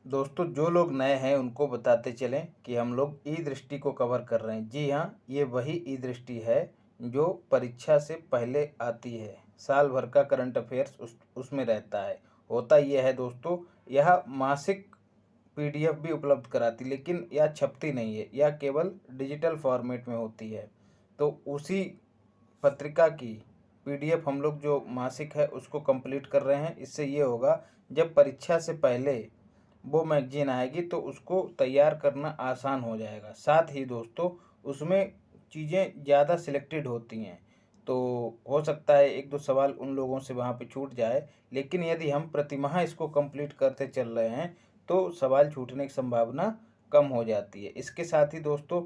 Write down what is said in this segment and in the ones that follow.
दोस्तों जो लोग नए हैं उनको बताते चलें कि हम लोग ई दृष्टि को कवर कर रहे हैं। जी हाँ, ये वही ई दृष्टि है जो परीक्षा से पहले आती है। साल भर का करंट अफेयर्स उसमें रहता है। होता यह है दोस्तों, यह मासिक पीडीएफ भी उपलब्ध कराती, लेकिन यह छपती नहीं है, यह केवल डिजिटल फॉर्मेट में होती है। तो उसी पत्रिका की पीडीएफ हम लोग जो मासिक है उसको कंप्लीट कर रहे हैं। इससे ये होगा, जब परीक्षा से पहले वो मैगजीन आएगी तो उसको तैयार करना आसान हो जाएगा। साथ ही दोस्तों उसमें चीज़ें ज़्यादा सिलेक्टेड होती हैं, तो हो सकता है एक दो सवाल उन लोगों से वहाँ पे छूट जाए, लेकिन यदि हम प्रतिमाह इसको कंप्लीट करते चल रहे हैं तो सवाल छूटने की संभावना कम हो जाती है। इसके साथ ही दोस्तों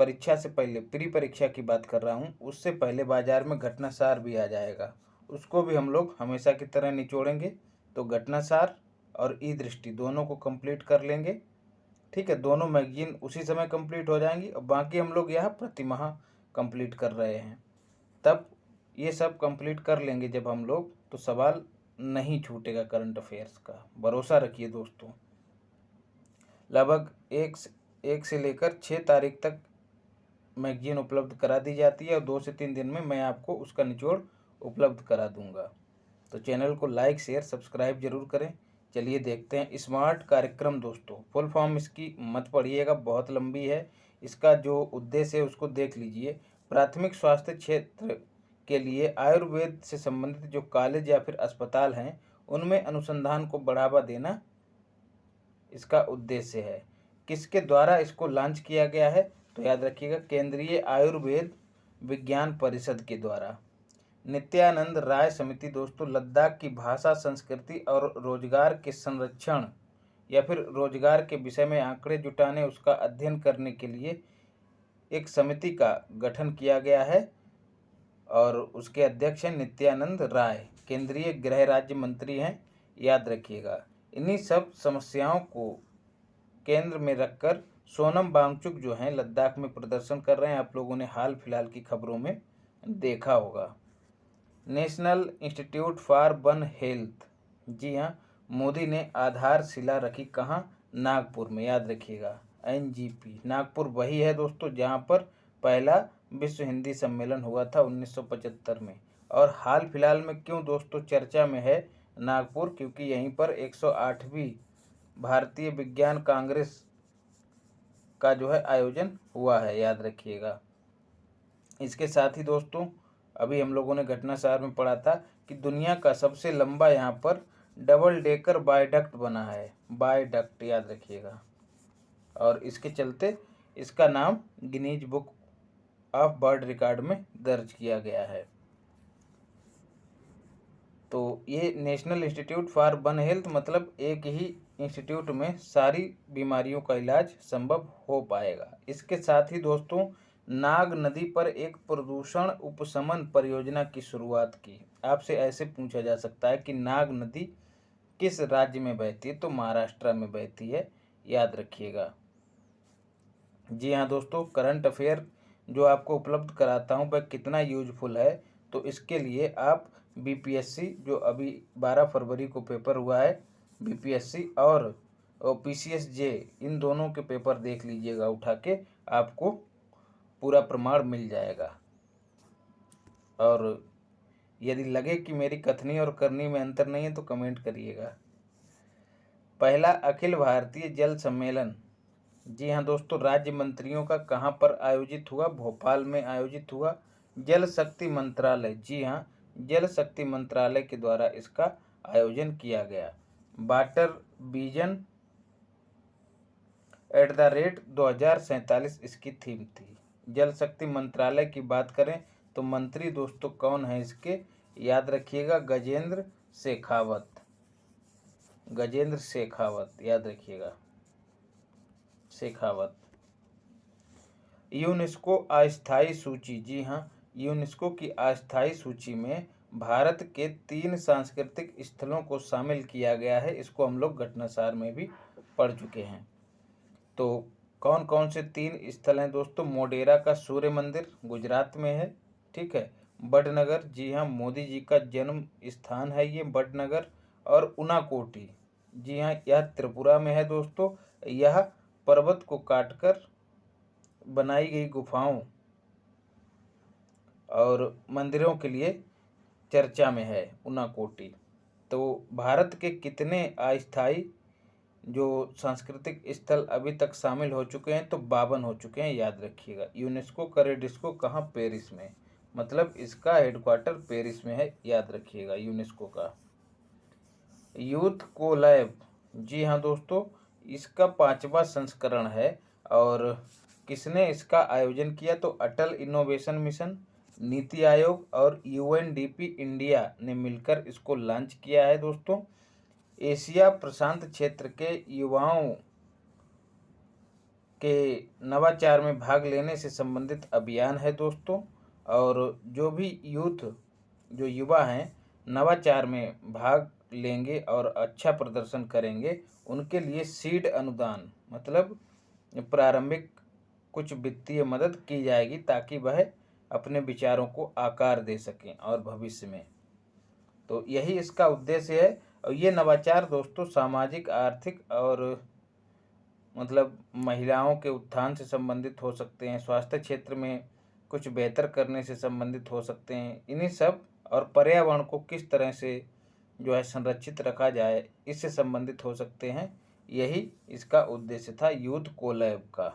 परीक्षा से पहले, प्री परीक्षा की बात कर रहा हूँ, उससे पहले बाजार में घटनासार भी आ जाएगा, उसको भी हम लोग हमेशा की तरह निचोड़ेंगे। तो घटनासार और ई दृष्टि दोनों को कंप्लीट कर लेंगे। ठीक है, दोनों मैगजीन उसी समय कंप्लीट हो जाएंगी और बाकी हम लोग यहाँ प्रतिमाह कंप्लीट कर रहे हैं। तब ये सब कंप्लीट कर लेंगे जब हम लोग, तो सवाल नहीं छूटेगा करंट अफेयर्स का, भरोसा रखिए दोस्तों। लगभग एक से लेकर 6 तारीख तक मैगजीन उपलब्ध करा दी जाती है और 2 से 3 दिन में मैं आपको उसका निचोड़ उपलब्ध करा दूंगा। तो चैनल को लाइक शेयर सब्सक्राइब जरूर करें। चलिए देखते हैं स्मार्ट कार्यक्रम। दोस्तों फुल फॉर्म इसकी मत पढ़िएगा, बहुत लंबी है। इसका जो उद्देश्य है उसको देख लीजिए। प्राथमिक स्वास्थ्य क्षेत्र के लिए आयुर्वेद से संबंधित जो कॉलेज या फिर अस्पताल हैं उनमें अनुसंधान को बढ़ावा देना इसका उद्देश्य है। किसके द्वारा इसको लॉन्च किया गया है? तो याद रखिएगा, केंद्रीय आयुर्वेद विज्ञान परिषद के द्वारा। नित्यानंद राय समिति दोस्तों लद्दाख की भाषा, संस्कृति और रोजगार के संरक्षण या फिर रोजगार के विषय में आंकड़े जुटाने, उसका अध्ययन करने के लिए एक समिति का गठन किया गया है और उसके अध्यक्ष हैं नित्यानंद राय, केंद्रीय गृह राज्य मंत्री हैं, याद रखिएगा। इन्हीं सब समस्याओं को केंद्र में रखकर सोनम वांगचुक जो हैं लद्दाख में प्रदर्शन कर रहे हैं। आप लोगों ने हाल फिलहाल की खबरों में देखा होगा। National institute for one health, जी हाँ, मोदी ने आधारशिला रखी कहाँ? नागपुर में, याद रखिएगा। एनजीपी नागपुर वही है दोस्तों जहाँ पर पहला विश्व हिंदी सम्मेलन हुआ था 1975 में। और हाल फिलहाल में क्यों दोस्तों चर्चा में है नागपुर? क्योंकि यहीं पर 108वीं भारतीय विज्ञान कांग्रेस का जो है आयोजन हुआ है, याद रखिएगा। इसके साथ ही दोस्तों अभी हम लोगों ने घटनासार में पढ़ा था कि दुनिया का सबसे लंबा यहाँ पर डबल डेकर वायडक्ट बना है, वायडक्ट, याद रखिएगा। और इसके चलते इसका नाम Guinness book of world record में दर्ज किया गया है। तो ये national institute for one health मतलब एक ही इंस्टीट्यूट में सारी बीमारियों का इलाज संभव हो पाएगा। इसके साथ ही दोस्तों नाग नदी पर एक प्रदूषण उपशमन परियोजना की शुरुआत की। आपसे ऐसे पूछा जा सकता है कि नाग नदी किस राज्य में बहती है? तो महाराष्ट्र में बहती है, याद रखिएगा। जी हाँ दोस्तों, करंट अफेयर जो आपको उपलब्ध कराता हूँ वह कितना यूजफुल है, तो इसके लिए आप बीपीएससी जो अभी 12 फरवरी को पेपर हुआ है, बीपीएससी और पीसीएसजे, इन दोनों के पेपर देख लीजिएगा उठा के, आपको पूरा प्रमाण मिल जाएगा। और यदि लगे कि मेरी कथनी और करनी में अंतर नहीं है तो कमेंट करिएगा। पहला अखिल भारतीय जल सम्मेलन, जी हाँ दोस्तों, राज्य मंत्रियों का कहाँ पर आयोजित हुआ? भोपाल में आयोजित हुआ। जल शक्ति मंत्रालय, जी हाँ, जल शक्ति मंत्रालय के द्वारा इसका आयोजन किया गया। वाटर विजन @2047 इसकी थीम थी। जल शक्ति मंत्रालय की बात करें तो मंत्री दोस्तों कौन है इसके? याद रखिएगा, गजेंद्र शेखावत, गजेंद्र शेखावत, याद रखिएगा, शेखावत। यूनेस्को अस्थायी सूची, जी हाँ, यूनेस्को की अस्थायी सूची में भारत के 3 सांस्कृतिक स्थलों को शामिल किया गया है। इसको हम लोग घटनासार में भी पढ़ चुके हैं। तो कौन कौन से 3 स्थल हैं दोस्तों? मोढेरा का सूर्य मंदिर गुजरात में है, ठीक है। वडनगर, जी हाँ, मोदी जी का जन्म स्थान है ये वडनगर। और उनाकोटी, जी हाँ, यह त्रिपुरा में है दोस्तों। यह पर्वत को काटकर बनाई गई गुफाओं और मंदिरों के लिए चर्चा में है उनाकोटी। तो भारत के कितने अस्थायी जो सांस्कृतिक स्थल अभी तक शामिल हो चुके हैं? तो 52 हो चुके हैं, याद रखिएगा। यूनेस्को करे डिस्को कहाँ? पेरिस में। मतलब इसका हेडक्वार्टर पेरिस में है, याद रखिएगा यूनेस्को का। यूथ कोलैब, जी हाँ दोस्तों, इसका 5वां संस्करण है। और किसने इसका आयोजन किया? तो अटल इनोवेशन मिशन, नीति आयोग और यूएनडीपी इंडिया ने मिलकर इसको लॉन्च किया है दोस्तों। एशिया प्रशांत क्षेत्र के युवाओं के नवाचार में भाग लेने से संबंधित अभियान है दोस्तों। और जो भी जो युवा हैं नवाचार में भाग लेंगे और अच्छा प्रदर्शन करेंगे, उनके लिए सीड अनुदान मतलब प्रारंभिक कुछ वित्तीय मदद की जाएगी, ताकि वह अपने विचारों को आकार दे सकें और भविष्य में। तो यही इसका उद्देश्य है। और ये नवाचार दोस्तों सामाजिक, आर्थिक और मतलब महिलाओं के उत्थान से संबंधित हो सकते हैं, स्वास्थ्य क्षेत्र में कुछ बेहतर करने से संबंधित हो सकते हैं, इन्हीं सब, और पर्यावरण को किस तरह से जो है संरक्षित रखा जाए, इससे संबंधित हो सकते हैं। यही इसका उद्देश्य था यूथ कोलैब का।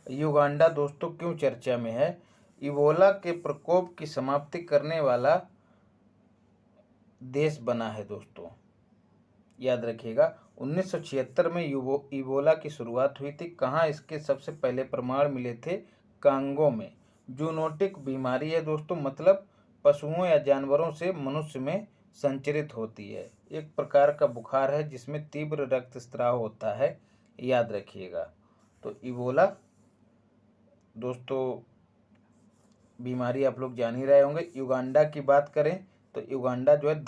युगांडा दोस्तों क्यों चर्चा में है? इबोला के प्रकोप की समाप्ति करने वाला देश बना है दोस्तों, याद रखिएगा। 1976 में इबोला की शुरुआत हुई थी। कहाँ इसके सबसे पहले प्रमाण मिले थे? कांगो में। जूनोटिक बीमारी है दोस्तों, मतलब पशुओं या जानवरों से मनुष्य में संचरित होती है। एक प्रकार का बुखार है जिसमें तीव्र रक्तस्राव होता है, याद रखिएगा। तो इबोला दोस्तों बीमारी आप लोग जान ही रहे होंगे। युगांडा की बात करें तो युगांडा जो है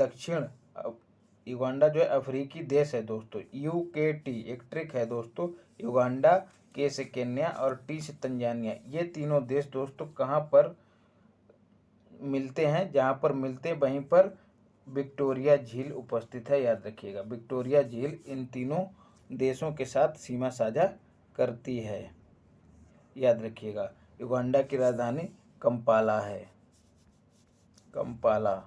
युगांडा जो है अफ्रीकी देश है दोस्तों। UKT एक ट्रिक है दोस्तों। युगांडा, के से केन्या और टी से तंजानिया, ये तीनों देश दोस्तों कहाँ पर मिलते हैं? जहाँ पर मिलते हैं वहीं पर विक्टोरिया झील उपस्थित है, याद रखिएगा। विक्टोरिया झील इन तीनों देशों के साथ सीमा साझा करती है, याद रखिएगा। युगांडा की राजधानी कंपाला है, कंपाला।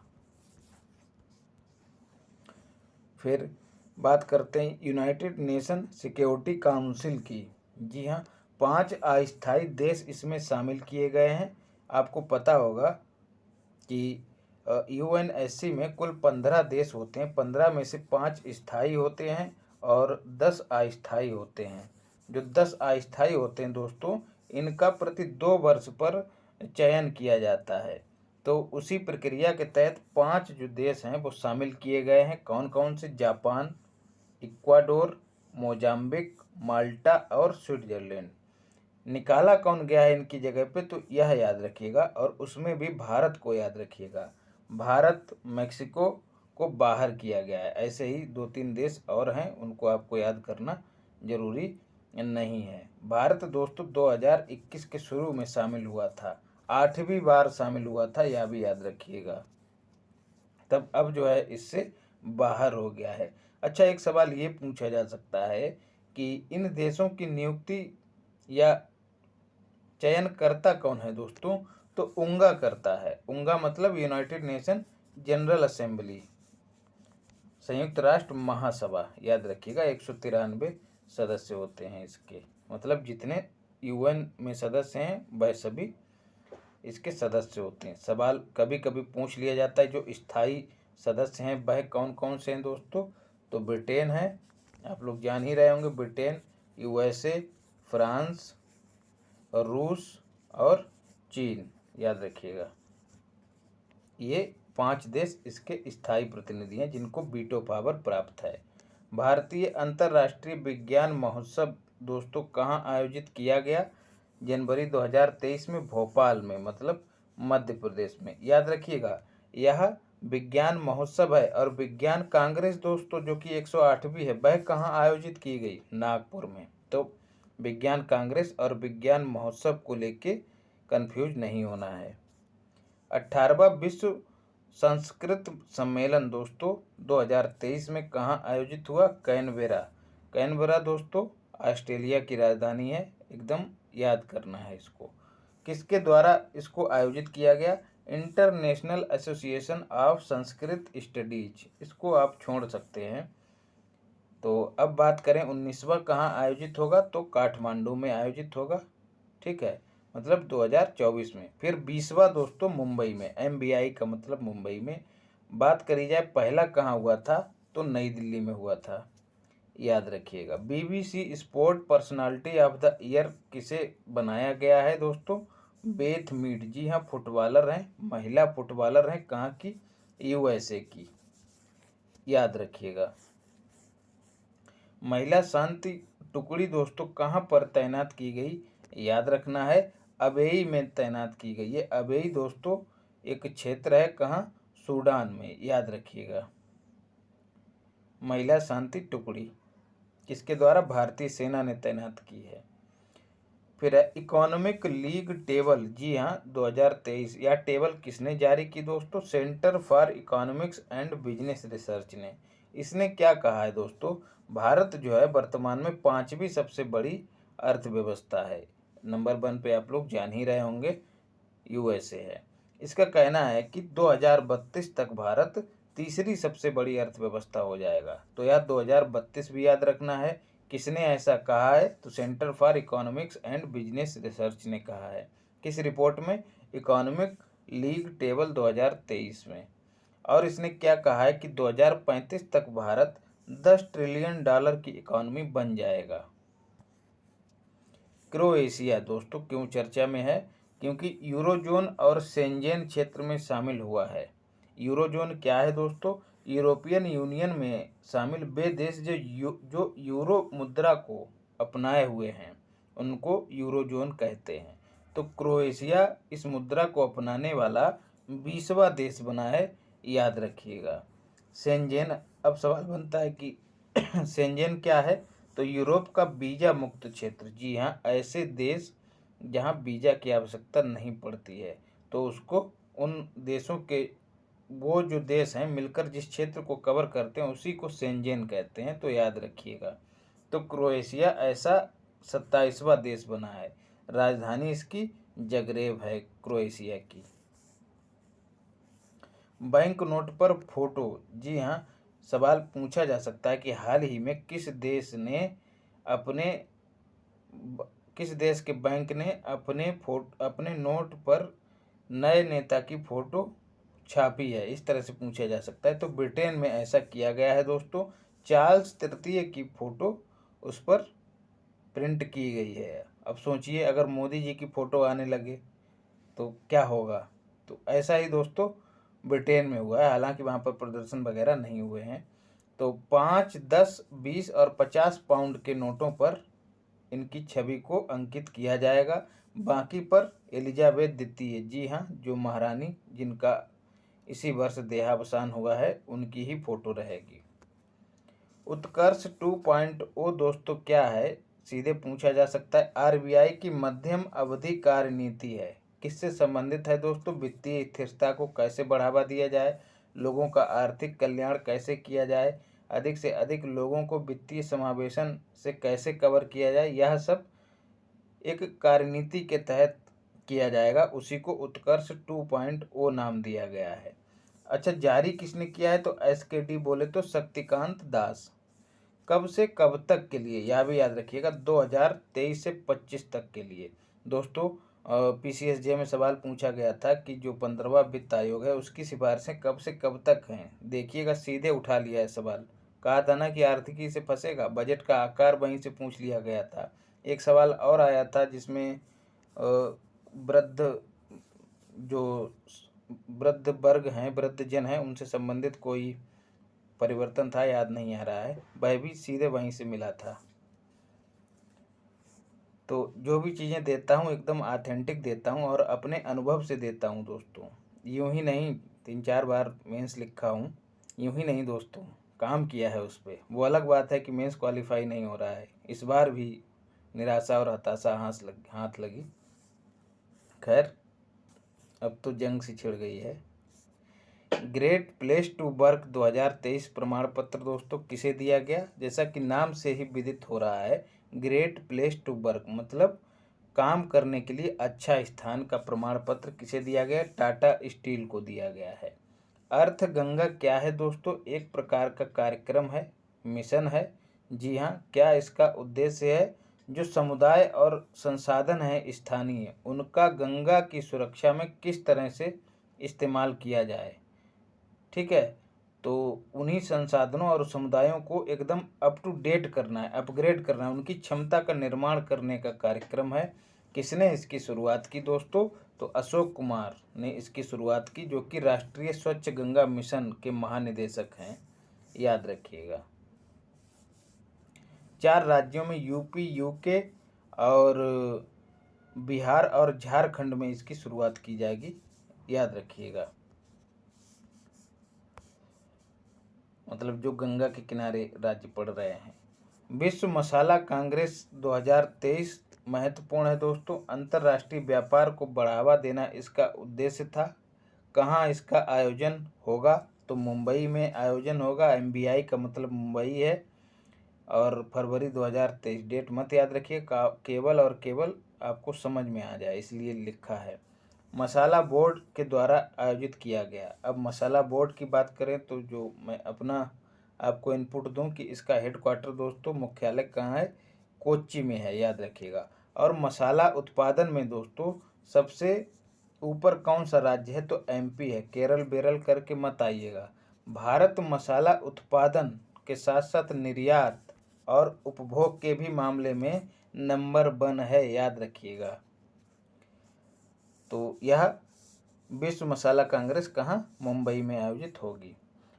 फिर बात करते हैं यूनाइटेड नेशन सिक्योरिटी काउंसिल की। जी हाँ, 5 अस्थायी देश इसमें शामिल किए गए हैं। आपको पता होगा कि UNSC में कुल 15 देश होते हैं। 15 में से 5 स्थायी होते हैं और 10 अस्थायी होते हैं। जो 10 अस्थायी होते हैं दोस्तों, इनका प्रति 2 वर्ष पर चयन किया जाता है। तो उसी प्रक्रिया के तहत 5 जो देश हैं वो शामिल किए गए हैं। कौन कौन से? जापान, इक्वाडोर, मोजाम्बिक, माल्टा और स्विट्जरलैंड। निकाला कौन गया है इनकी जगह पे? तो यह याद रखिएगा। और उसमें भी भारत को याद रखिएगा। भारत मैक्सिको को बाहर किया गया है। ऐसे ही 2-3 देश और हैं, उनको आपको याद करना जरूरी नहीं है। भारत दोस्तों 2021 के शुरू में शामिल हुआ था, 8वीं बार शामिल हुआ था, यह भी याद रखिएगा। तब अब जो है इससे बाहर हो गया है। अच्छा, एक सवाल ये पूछा जा सकता है कि इन देशों की नियुक्ति या चयनकर्ता कौन है दोस्तों? तो उंगा करता है। उंगा मतलब यूनाइटेड नेशन जनरल असेंबली, संयुक्त राष्ट्र महासभा, याद रखिएगा। 193 सदस्य होते हैं इसके, मतलब जितने UN में सदस्य हैं वह सभी इसके सदस्य होते हैं। सवाल कभी कभी पूछ लिया जाता है जो स्थायी सदस्य हैं वह कौन कौन से हैं दोस्तों? तो ब्रिटेन है, आप लोग जान ही रहे होंगे। ब्रिटेन, USA, फ्रांस, रूस और चीन, याद रखिएगा। ये 5 देश इसके स्थायी प्रतिनिधि हैं जिनको वीटो पावर प्राप्त है। भारतीय अंतर्राष्ट्रीय विज्ञान महोत्सव दोस्तों कहाँ आयोजित किया गया? जनवरी 2023 में भोपाल में, मतलब मध्य प्रदेश में, याद रखिएगा। यह विज्ञान महोत्सव है। और विज्ञान कांग्रेस दोस्तों जो कि 108वीं है, वह कहाँ आयोजित की गई? नागपुर में। तो विज्ञान कांग्रेस और विज्ञान महोत्सव को लेके कंफ्यूज नहीं होना है। 18वां विश्व संस्कृत सम्मेलन दोस्तों 2023 में कहाँ आयोजित हुआ? कैनबेरा। कैनबेरा दोस्तों ऑस्ट्रेलिया की राजधानी है, एकदम याद करना है इसको। किसके द्वारा इसको आयोजित किया गया? International association of Sanskrit studies, इसको आप छोड़ सकते हैं। तो अब बात करें 19वां कहाँ आयोजित होगा? तो काठमांडू में आयोजित होगा, ठीक है, मतलब 2024 में। फिर 20वां दोस्तों मुंबई में, MBI का मतलब मुंबई में। बात करी जाए पहला कहाँ हुआ था? तो नई दिल्ली में हुआ था, याद रखिएगा। BBC sport personality of the year किसे बनाया गया है दोस्तों? Beth Mead. जी हाँ, फुटबॉलर हैं, महिला फुटबॉलर हैं, कहाँ की? USA की, याद रखिएगा। महिला शांति टुकड़ी दोस्तों कहाँ पर तैनात की गई? याद रखना है, अबेई में तैनात की गई है। अबेई दोस्तों एक क्षेत्र है, कहाँ? सूडान में, याद रखिएगा। महिला शांति टुकड़ी किसके द्वारा? भारतीय सेना ने तैनात की है। फिर है इकोनॉमिक लीग टेबल। जी हाँ, 2023। यह टेबल किसने जारी की दोस्तों? Centre for economics and business research ने। इसने क्या कहा है दोस्तों? भारत जो है वर्तमान में 5वीं सबसे बड़ी अर्थव्यवस्था है। नंबर 1 पे आप लोग जान ही रहे होंगे, USA है। इसका कहना है कि 2032 तक भारत तीसरी सबसे बड़ी अर्थव्यवस्था हो जाएगा। तो यार 2032 भी याद रखना है। किसने ऐसा कहा है? तो centre for economics and business research ने कहा है। किस रिपोर्ट में? इकोनॉमिक लीग टेबल 2023 में। और इसने क्या कहा है कि 2035 तक भारत $10 ट्रिलियन की इकोनॉमी बन जाएगा। क्रोएशिया दोस्तों क्यों चर्चा में है? क्योंकि यूरोजोन और शेंजेन क्षेत्र में शामिल हुआ है। यूरोजोन क्या है दोस्तों? यूरोपियन यूनियन में शामिल वे देश जो यूरो मुद्रा को अपनाए हुए हैं, उनको यूरोजोन कहते हैं। तो क्रोएशिया इस मुद्रा को अपनाने वाला 20वां देश बना है, याद रखिएगा। शेंजेन, अब सवाल बनता है कि शेंजेन क्या है? तो यूरोप का वीजा मुक्त क्षेत्र। जी हाँ, ऐसे देश जहाँ वीजा की आवश्यकता नहीं पड़ती है, तो उसको उन देशों के, वो जो देश हैं मिलकर जिस क्षेत्र को कवर करते हैं उसी को शेंजेन कहते हैं, तो याद रखिएगा। तो क्रोएशिया ऐसा 27वां देश बना है। राजधानी इसकी जगरेब है, क्रोएशिया की। बैंक नोट पर फोटो। जी हाँ, सवाल पूछा जा सकता है कि हाल ही में अपने किस देश के बैंक ने अपने नोट पर नए नेता की फोटो छापी है, इस तरह से पूछा जा सकता है। तो ब्रिटेन में ऐसा किया गया है दोस्तों। चार्ल्स तृतीय की फोटो उस पर प्रिंट की गई है। अब सोचिए अगर मोदी जी की फोटो आने लगे तो क्या होगा। तो ऐसा ही दोस्तों ब्रिटेन में हुआ है, हालांकि वहाँ पर प्रदर्शन वगैरह नहीं हुए हैं। तो 5, 10, 20 और 50 पाउंड के नोटों पर इनकी छवि को अंकित किया जाएगा। बाकी पर एलिजाबेथ द्वितीय, जी हाँ, जो महारानी जिनका इसी वर्ष देहावसान हुआ है, उनकी ही फोटो रहेगी। उत्कर्ष 2.0 दोस्तों क्या है? सीधे पूछा जा सकता है। RBI की मध्यम अवधि कार्यनीति है, किससे संबंधित है दोस्तों? वित्तीय स्थिरता को कैसे बढ़ावा दिया जाए, लोगों का आर्थिक कल्याण कैसे किया जाए, अधिक से अधिक लोगों को वित्तीय समावेशन से कैसे कवर किया जाए, यह सब एक कार्यनीति के तहत किया जाएगा। उसी को उत्कर्ष 2.0 नाम दिया गया है। अच्छा, जारी किसने किया है? तो SKD बोले तो शक्तिकांत दास। कब से कब तक के लिए? यह भी याद रखिएगा, 2023 से 25 तक के लिए। दोस्तों PCSJ में सवाल पूछा गया था कि जो 15वां वित्त आयोग है उसकी सिफारिशें कब से कब तक हैं। देखिएगा, सीधे उठा लिया है सवाल। कहा था ना कि आर्थिकी से फंसेगा, बजट का आकार वहीं से पूछ लिया गया था। एक सवाल और आया था जिसमें वृद्ध जो वृद्ध वर्ग हैं, वृद्धजन हैं, उनसे संबंधित कोई परिवर्तन था, याद नहीं आ रहा है, वह भी सीधे वहीं से मिला था। तो जो भी चीज़ें देता हूँ एकदम ऑथेंटिक देता हूँ और अपने अनुभव से देता हूँ दोस्तों। यूं ही नहीं, 3-4 बार मेंस लिखा हूँ, यूं ही नहीं दोस्तों, काम किया है उस पर। वो अलग बात है कि मेंस क्वालिफाई नहीं हो रहा है, इस बार भी निराशा और हताशा हाथ लगी। खैर, अब तो जंग सी छिड़ गई है। ग्रेट प्लेस टू वर्क 2023 प्रमाण पत्र दोस्तों किसे दिया गया? जैसा कि नाम से ही विदित हो रहा है, ग्रेट प्लेस टू वर्क मतलब काम करने के लिए अच्छा स्थान का प्रमाण पत्र किसे दिया गया? टाटा स्टील को दिया गया है। अर्थ गंगा क्या है दोस्तों? एक प्रकार का कार्यक्रम है, मिशन है। जी हाँ, क्या इसका उद्देश्य है? जो समुदाय और संसाधन है स्थानीय, उनका गंगा की सुरक्षा में किस तरह से इस्तेमाल किया जाए। ठीक है, तो उन्हीं संसाधनों और समुदायों को एकदम अप टू डेट करना है, अपग्रेड करना है, उनकी क्षमता का निर्माण करने का कार्यक्रम है। किसने इसकी शुरुआत की दोस्तों? तो अशोक कुमार ने इसकी शुरुआत की, जो कि राष्ट्रीय स्वच्छ गंगा मिशन के महानिदेशक हैं, याद रखिएगा। 4 राज्यों में यूपी, यूके और बिहार और झारखंड में इसकी शुरुआत की जाएगी, याद रखिएगा। मतलब जो गंगा के किनारे राज्य पड़ रहे हैं। विश्व मसाला कांग्रेस 2023 महत्वपूर्ण है दोस्तों। अंतर्राष्ट्रीय व्यापार को बढ़ावा देना इसका उद्देश्य था। कहाँ इसका आयोजन होगा? तो मुंबई में आयोजन होगा। MBI का मतलब मुंबई है। और फरवरी 2023, डेट मत याद रखिए, केवल और केवल आपको समझ में आ जाए इसलिए लिखा है। मसाला बोर्ड के द्वारा आयोजित किया गया। अब मसाला बोर्ड की बात करें तो जो मैं अपना आपको इनपुट दूं कि इसका हेडक्वार्टर दोस्तों, मुख्यालय कहाँ है? कोच्चि में है, याद रखिएगा। और मसाला उत्पादन में दोस्तों सबसे ऊपर कौन सा राज्य है? तो MP है। केरल बेरल करके मत आइएगा। भारत मसाला उत्पादन के साथ साथ निर्यात और उपभोग के भी मामले में नंबर 1 है, याद रखिएगा। तो यह विश्व मसाला कांग्रेस कहाँ? मुंबई में आयोजित होगी।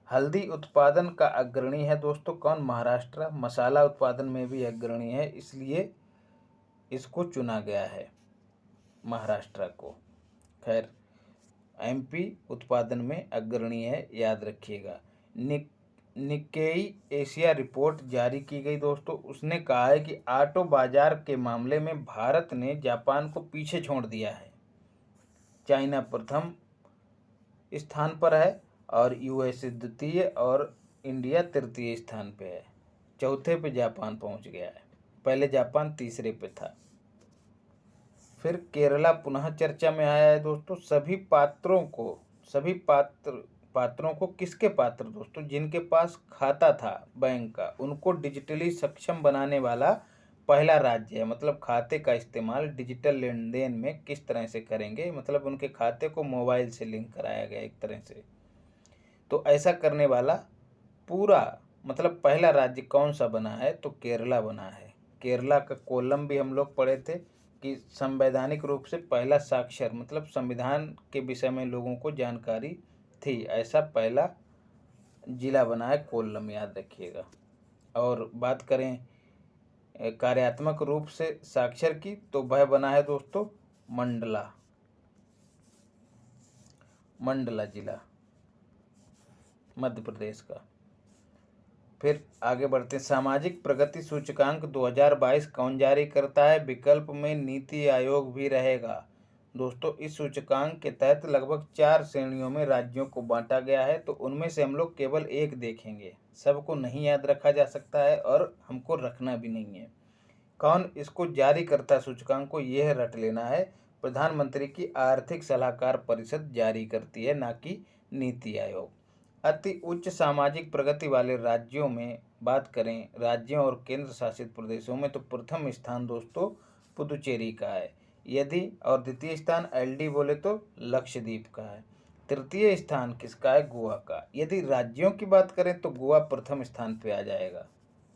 हल्दी उत्पादन का अग्रणी है दोस्तों कौन? महाराष्ट्र। मसाला उत्पादन में भी अग्रणी है, इसलिए इसको चुना गया है, महाराष्ट्र को। खैर, MP उत्पादन में अग्रणी है, याद रखिएगा। निक्केई एशिया रिपोर्ट जारी की गई दोस्तों। उसने कहा है कि ऑटो बाजार के मामले में भारत ने जापान को पीछे छोड़ दिया है। चाइना प्रथम स्थान पर है और USA द्वितीय और इंडिया तृतीय स्थान पे है। चौथे पे जापान पहुंच गया है, पहले जापान तीसरे पे था। फिर केरला पुनः चर्चा में आया है दोस्तों। सभी पात्रों को किसके पात्र दोस्तों? जिनके पास खाता था बैंक का, उनको डिजिटली सक्षम बनाने वाला पहला राज्य है। मतलब खाते का इस्तेमाल डिजिटल लेन देन में किस तरह से करेंगे, मतलब उनके खाते को मोबाइल से लिंक कराया गया एक तरह से। तो ऐसा करने वाला पूरा मतलब पहला राज्य कौन सा बना है? तो केरला बना है। केरला का कोलम भी हम लोग पढ़े थे कि संवैधानिक रूप से पहला साक्षर, मतलब संविधान के विषय में लोगों को जानकारी थी, ऐसा पहला जिला बना है कोल्लम, याद रखिएगा। और बात करें कार्यात्मक रूप से साक्षर की, तो वह बना है दोस्तों मंडला जिला, मध्य प्रदेश का। फिर आगे बढ़ते हैं। सामाजिक प्रगति सूचकांक 2022 कौन जारी करता है? विकल्प में नीति आयोग भी रहेगा दोस्तों। इस सूचकांक के तहत लगभग 4 श्रेणियों में राज्यों को बांटा गया है, तो उनमें से हम लोग केवल एक देखेंगे। सबको नहीं याद रखा जा सकता है और हमको रखना भी नहीं है। कौन इसको जारी करता सूचकांक को? यह रट लेना है, प्रधानमंत्री की आर्थिक सलाहकार परिषद जारी करती है, ना कि नीति आयोग। अति उच्च सामाजिक प्रगति वाले राज्यों में बात करें, राज्यों और केंद्र शासित प्रदेशों में, तो प्रथम स्थान दोस्तों पुदुचेरी का है। यदि और द्वितीय स्थान LD बोले तो लक्षद्वीप का है। तृतीय स्थान किसका है? गोवा का। यदि राज्यों की बात करें तो गोवा प्रथम स्थान पे आ जाएगा।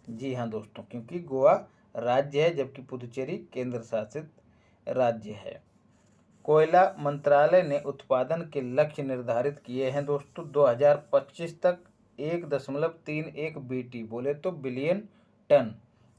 जी हाँ दोस्तों, क्योंकि गोवा राज्य है जबकि पुदुचेरी केंद्र शासित राज्य है। कोयला मंत्रालय ने उत्पादन के लक्ष्य निर्धारित किए हैं दोस्तों। 2025 तक 1.31 BT बोले तो बिलियन टन,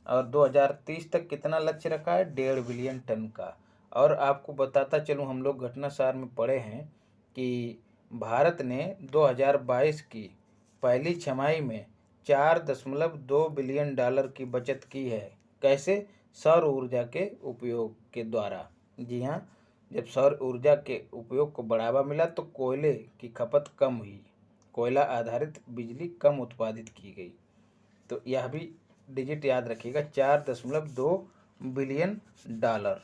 और 2030 तक कितना लक्ष्य रखा है? 1.5 बिलियन टन का। और आपको बताता चलूँ, हम लोग घटनासार में पढ़े हैं कि भारत ने 2022 की पहली छमाही में $4.2 बिलियन की बचत की है। कैसे? सौर ऊर्जा के उपयोग के द्वारा। जी हाँ, जब सौर ऊर्जा के उपयोग को बढ़ावा मिला तो कोयले की खपत कम हुई, कोयला आधारित बिजली कम उत्पादित की गई। तो यह भी डिजिट याद रखिएगा, 4.2 बिलियन डॉलर।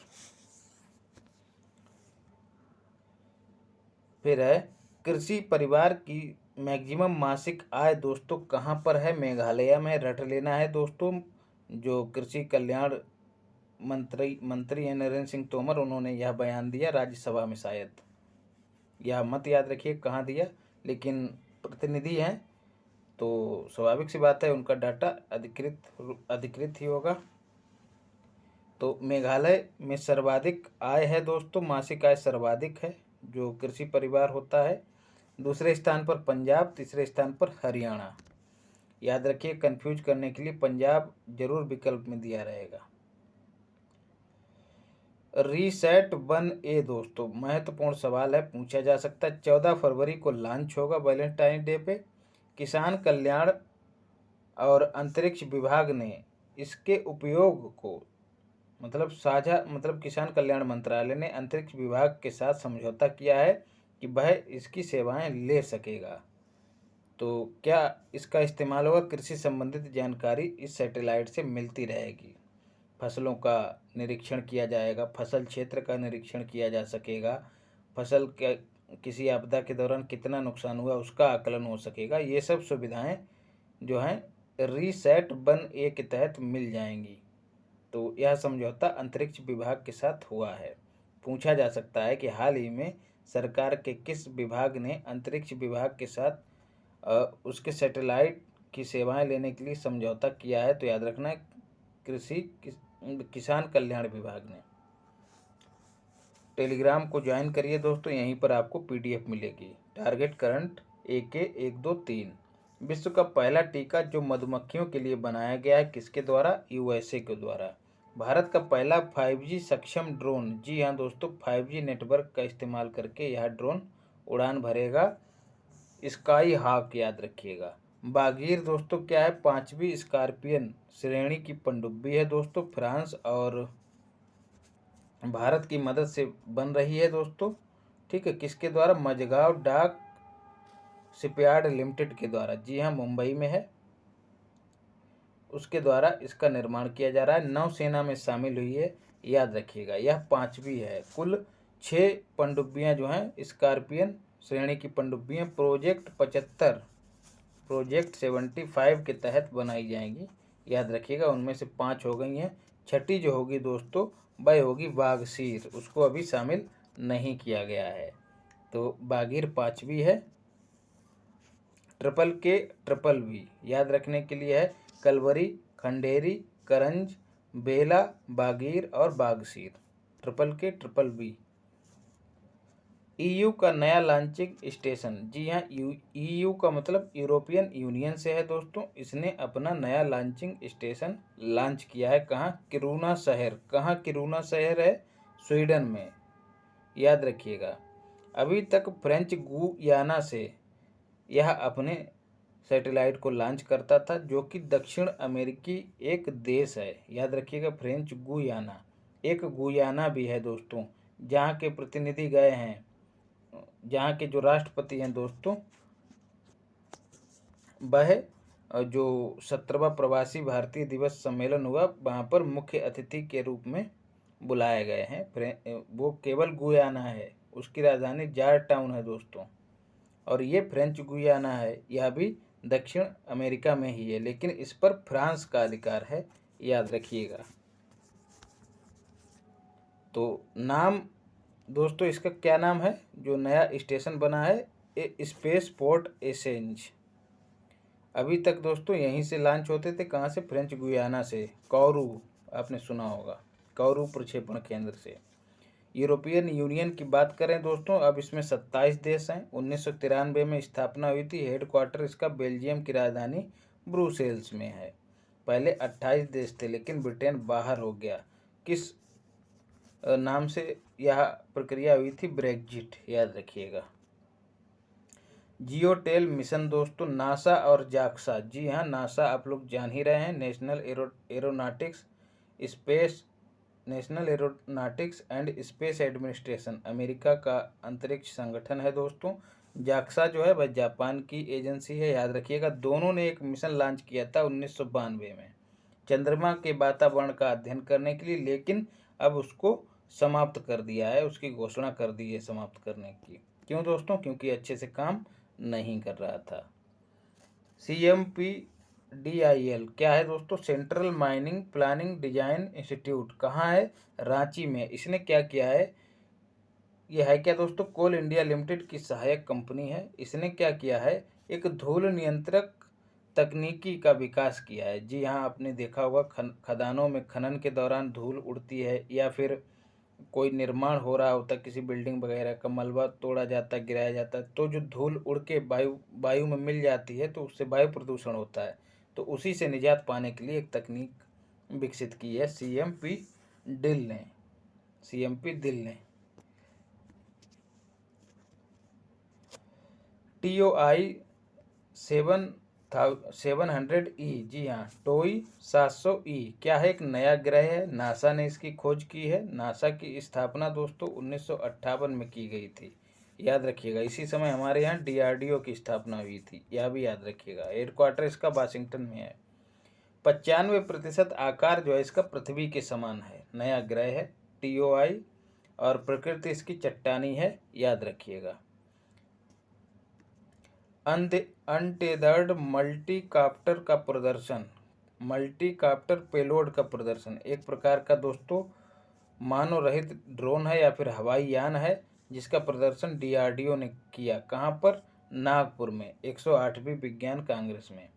फिर है कृषि परिवार की मैक्सिमम मासिक आय दोस्तों कहाँ पर है? मेघालय में रट लेना है दोस्तों। जो कृषि कल्याण मंत्री हैं नरेंद्र सिंह तोमर, उन्होंने यह बयान दिया राज्यसभा में, शायद यह मत याद रखिए कहाँ दिया, लेकिन प्रतिनिधि हैं तो स्वाभाविक सी बात है उनका डाटा अधिकृत ही होगा। तो मेघालय में सर्वाधिक आय है दोस्तों, मासिक आय सर्वाधिक है जो कृषि परिवार होता है। दूसरे स्थान पर पंजाब, तीसरे स्थान पर हरियाणा। याद रखिए, कंफ्यूज करने के लिए पंजाब जरूर विकल्प में दिया रहेगा। रीसेट 1A दोस्तों महत्वपूर्ण सवाल है, पूछा जा सकता है। 14 फरवरी को लॉन्च होगा वैलेंटाइन डे पे। किसान कल्याण और अंतरिक्ष विभाग ने इसके उपयोग को किसान कल्याण मंत्रालय ने अंतरिक्ष विभाग के साथ समझौता किया है कि वह इसकी सेवाएं ले सकेगा। तो क्या इसका इस्तेमाल होगा? कृषि संबंधित जानकारी इस सैटेलाइट से मिलती रहेगी। फसलों का निरीक्षण किया जाएगा, फसल क्षेत्र का निरीक्षण किया जा सकेगा, फसल के किसी आपदा के दौरान कितना नुकसान हुआ उसका आकलन हो सकेगा। ये सब सुविधाएं जो हैं रीसेट 1A के तहत मिल जाएंगी। तो यह समझौता अंतरिक्ष विभाग के साथ हुआ है। पूछा जा सकता है कि हाल ही में सरकार के किस विभाग ने अंतरिक्ष विभाग के साथ उसके सैटेलाइट की सेवाएं लेने के लिए समझौता किया है? तो याद रखना किसान कल्याण विभाग ने। टेलीग्राम को ज्वाइन करिए दोस्तों, यहीं पर आपको PDF मिलेगी। Target current AK 123। विश्व का पहला टीका जो मधुमक्खियों के लिए बनाया गया है, किसके द्वारा? USA के द्वारा। भारत का पहला 5G सक्षम ड्रोन, जी हाँ दोस्तों 5G नेटवर्क का इस्तेमाल करके यह ड्रोन उड़ान भरेगा, स्काई हॉक याद रखिएगा। बागीर दोस्तों क्या है? 5वीं स्कॉर्पियन श्रेणी की पनडुब्बी है दोस्तों, फ्रांस और भारत की मदद से बन रही है दोस्तों। ठीक है, किसके द्वारा? मझगांव डाक शिपयार्ड लिमिटेड के द्वारा, जी हाँ मुंबई में है, उसके द्वारा इसका निर्माण किया जा रहा है। नौसेना में शामिल हुई है, याद रखिएगा। यह 5वीं है। कुल 6 पनडुब्बियां जो हैं स्कॉर्पियन श्रेणी की पनडुब्बियां प्रोजेक्ट 75 के तहत बनाई जाएंगी, याद रखिएगा। उनमें से 5 हो गई हैं, छठी जो होगी दोस्तों वह होगी बागशीर, उसको अभी शामिल नहीं किया गया है। तो बागीर 5वीं है। ट्रिपल वी याद रखने के लिए है, कलवरी, खंडेरी, करंज, बेला, बागीर और बागशीर। Triple we. EU का नया लॉन्चिंग स्टेशन, जी हाँ EU का मतलब यूरोपियन यूनियन से है दोस्तों। इसने अपना नया लॉन्चिंग स्टेशन लॉन्च किया है। कहाँ? किरूना शहर। कहाँ किरूना शहर है? स्वीडन में, याद रखिएगा। अभी तक फ्रेंच गुयाना से यह अपने सैटेलाइट को लॉन्च करता था, जो कि दक्षिण अमेरिकी एक देश है, याद रखिएगा। फ्रेंच गुयाना, एक गुयाना भी है दोस्तों, जहाँ के प्रतिनिधि गए हैं, जहाँ के जो राष्ट्रपति हैं दोस्तों, वह जो 17वां प्रवासी भारतीय दिवस सम्मेलन हुआ वहाँ पर मुख्य अतिथि के रूप में बुलाए गए हैं। वो केवल गुयाना है, उसकी राजधानी जॉर्ज टाउन है दोस्तों। और ये फ्रेंच गुयाना है, यह भी दक्षिण अमेरिका में ही है, लेकिन इस पर फ्रांस का अधिकार है, याद रखिएगा। तो नाम दोस्तों इसका क्या नाम है जो नया स्टेशन बना है? स्पेस पोर्ट एसेंज। अभी तक दोस्तों यहीं से लॉन्च होते थे, कहाँ से? फ्रेंच गुयाना से, कौरू, आपने सुना होगा, कौरू प्रक्षेपण केंद्र से। यूरोपियन यूनियन की बात करें दोस्तों, अब इसमें 27 देश हैं। 1993 में स्थापना हुई थी। हेडक्वार्टर इसका बेल्जियम की राजधानी ब्रुसेल्स में है। पहले 28 देश थे, लेकिन ब्रिटेन बाहर हो गया। किस नाम से यह प्रक्रिया हुई थी? ब्रेग्जिट, याद रखिएगा। जियोटेल मिशन दोस्तों, नासा और जाक्सा, जी हाँ नासा आप लोग जान ही रहे हैं, national aeronautics and space administration, America का अंतरिक्ष संगठन है दोस्तों। जाक्सा जो है वह जापान की एजेंसी है, याद रखिएगा। दोनों ने एक मिशन लॉन्च किया था 1992 में चंद्रमा के वातावरण का अध्ययन करने के लिए, लेकिन अब उसको समाप्त कर दिया है, उसकी घोषणा कर दी है समाप्त करने की। क्यों दोस्तों? क्योंकि अच्छे से काम नहीं कर रहा था। CMPDIL क्या है दोस्तों? Central mining planning design institute कहाँ है? रांची में। इसने क्या किया है? ये है क्या दोस्तों? कोल इंडिया लिमिटेड की सहायक कंपनी है। इसने क्या किया है? एक धूल नियंत्रक तकनीकी का विकास किया है। जी हाँ, आपने देखा होगा खदानों में खनन के दौरान धूल उड़ती है, या फिर कोई निर्माण हो रहा होता है, किसी बिल्डिंग वगैरह का मलबा तोड़ा जाता है, गिराया जाता है, तो जो धूल उड़ के वायु में मिल जाती है तो उससे वायु प्रदूषण होता है। तो उसी से निजात पाने के लिए एक तकनीक विकसित की है CMP दिल ने। TOI 700E, जी हाँ, टोई 700E क्या है? एक नया ग्रह है, नासा ने इसकी खोज की है। नासा की स्थापना दोस्तों 1958 में की गई थी, याद रखिएगा। इसी समय हमारे यहाँ DRDO की स्थापना हुई थी, यह भी याद रखिएगा। हेडक्वार्टर इसका वाशिंगटन में है। 95% आकार जो है इसका पृथ्वी के समान है। नया ग्रह है TOI, और प्रकृति इसकी चट्टानी है, याद रखिएगा। अनटेथर्ड मल्टीकॉप्टर का प्रदर्शन, मल्टीकॉप्टर पेलोड का प्रदर्शन, एक प्रकार का दोस्तों मानव रहित ड्रोन है या फिर हवाई यान है, जिसका प्रदर्शन DRDO ने किया। कहाँ पर? नागपुर में 108वीं विज्ञान कांग्रेस में।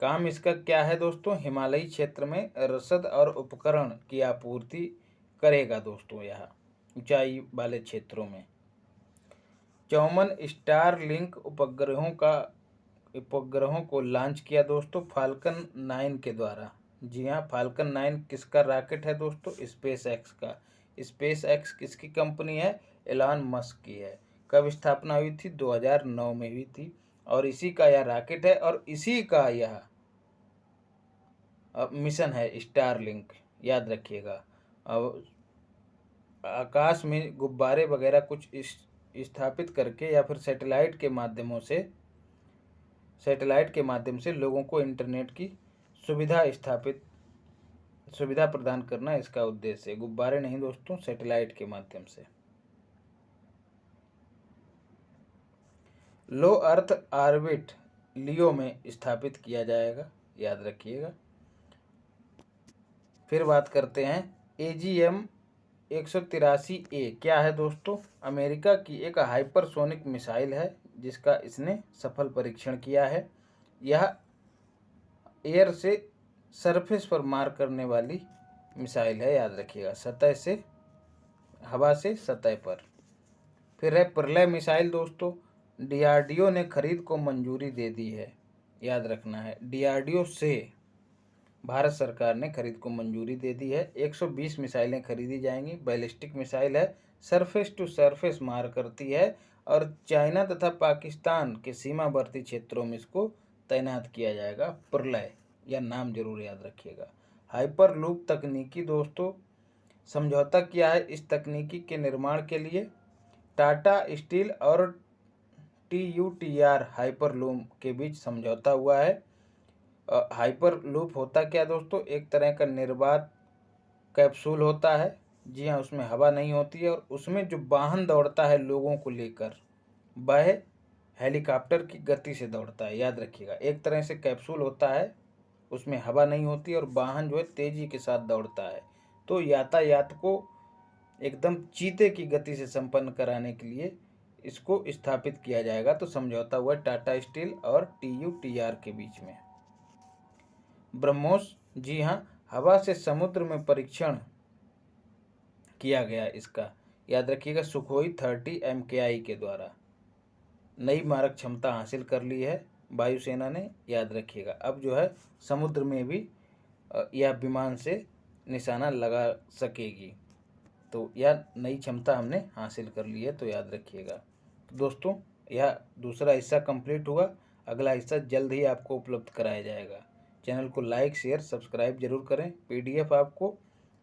काम इसका क्या है दोस्तों? हिमालयी क्षेत्र में रसद और उपकरण की आपूर्ति करेगा दोस्तों, यह ऊंचाई वाले क्षेत्रों में। 54 स्टारलिंक उपग्रहों को लॉन्च किया दोस्तों फाल्कन 9 के द्वारा। जी हाँ, फाल्कन 9 किसका रॉकेट है दोस्तों? स्पेस एक्स का। स्पेस एक्स किसकी कंपनी है? एलॉन मस्क की है। कब स्थापना हुई थी? 2009 में हुई थी, और इसी का यह रॉकेट है, और इसी का यह मिशन है स्टारलिंक, याद रखिएगा। अब आकाश में गुब्बारे वगैरह कुछ स्थापित करके या फिर सैटेलाइट के माध्यम से लोगों को इंटरनेट की सुविधा प्रदान करना इसका उद्देश्य है। गुब्बारे नहीं दोस्तों, सैटेलाइट के माध्यम से। लो अर्थ ऑर्बिट लियो में स्थापित किया जाएगा, याद रखिएगा। फिर बात करते हैं AGM 183A क्या है दोस्तों? अमेरिका की एक हाइपरसोनिक मिसाइल है, जिसका इसने सफल परीक्षण किया है। यह एयर से सरफेस पर मार करने वाली मिसाइल है, याद रखिएगा। हवा से सतह पर। फिर है प्रलय मिसाइल दोस्तों, DRDO ने खरीद को मंजूरी दे दी है, याद रखना है। DRDO से भारत सरकार ने खरीद को मंजूरी दे दी है। 120 मिसाइलें खरीदी जाएंगी। बैलिस्टिक मिसाइल है, सरफेस टू सरफेस मार करती है, और चाइना तथा पाकिस्तान के सीमावर्ती क्षेत्रों में इसको तैनात किया जाएगा। प्रलय, यह नाम जरूर याद रखिएगा। हाइपरलूप तकनीकी दोस्तों, समझौता किया है इस तकनीकी के निर्माण के लिए टाटा स्टील और TUTR हाइपरलूप के बीच समझौता हुआ है। हाइपरलूप होता क्या दोस्तों? एक तरह का निर्बाध कैप्सूल होता है। जी हाँ, उसमें हवा नहीं होती है, और उसमें जो वाहन दौड़ता है लोगों को लेकर, वह हेलीकॉप्टर की गति से दौड़ता है, याद रखिएगा। एक तरह से कैप्सूल होता है, उसमें हवा नहीं होती, और वाहन जो है तेजी के साथ दौड़ता है। तो यातायात को एकदम चीते की गति से संपन्न कराने के लिए इसको स्थापित किया जाएगा। तो समझौता हुआ टाटा स्टील और TUTR के बीच में। ब्रह्मोस, जी हाँ, हवा से समुद्र में परीक्षण किया गया इसका, याद रखिएगा। सुखोई 30 MKI के द्वारा नई मारक क्षमता हासिल कर ली है वायुसेना ने, याद रखिएगा। अब जो है समुद्र में भी यह विमान से निशाना लगा सकेगी, तो यह नई क्षमता हमने हासिल कर ली है, तो याद रखिएगा। तो दोस्तों, यह दूसरा हिस्सा कंप्लीट हुआ। अगला हिस्सा जल्द ही आपको उपलब्ध कराया जाएगा। चैनल को लाइक शेयर सब्सक्राइब जरूर करें। PDF आपको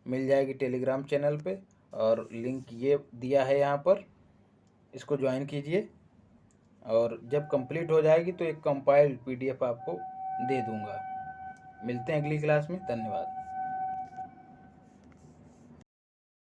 मिल जाएगी टेलीग्राम चैनल पे, और लिंक ये दिया है यहाँ पर, इसको ज्वाइन कीजिए। और जब कंप्लीट हो जाएगी तो एक कंपाइल्ड PDF आपको दे दूंगा। मिलते हैं अगली क्लास में। धन्यवाद।